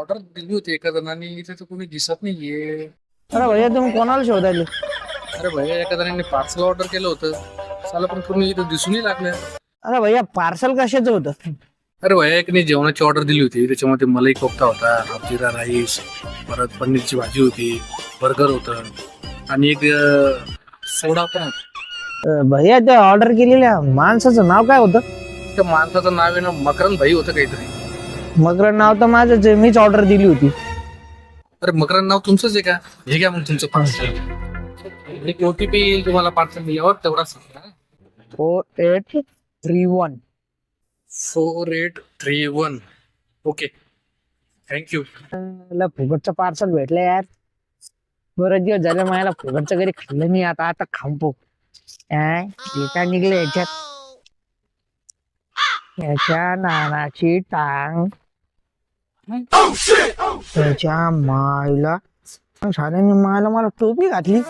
Order दिली होती एका जणांनी, इथे तर कोणी दिसत नाहीये. अरे भैया तुम्ही कोणाला शोधायले? अरे भैया एका जणांनी पार्सल ऑर्डर केलं होतं, साला पण कोणी इथं दिसूनही लागलं. अरे भैया पार्सल कशाचं होतं? अरे भैया एकने जेवणाची ऑर्डर दिली होती, त्याच्यामध्ये मलाई कोफ्ता होता, जिरा राईस, परत पनीरची भाजी होती, बर्गर होतं आणि एक सोडा पण होता. भैया त्या ऑर्डर केलेल्या माणसाचं नाव काय होतं? त्या माणसाचं नाव आहे ना मकरंद भाई होतं काहीतरी. मगरं नाव तर माझंच आहे, मीच ऑर्डर दिली होती. अरे मकरंद नाव तुमचंच आहे का? हे घ्या मग तुमचं पार्सल. एक ओटीपी येईल तुम्हाला पार्सल यावर, तेवढा सांगा. 4831. 4831. Okay, thank you. मला फुकटचं पार्सल भेटलं यार. बरं दिवस झालं मला फुकटचं घरी खाल्लं नाही. आता आता खांपो काय निघलं याच्यात. याच्या नानाची टांग. त्याच्या मायला शाळेने मला टोपी घातली.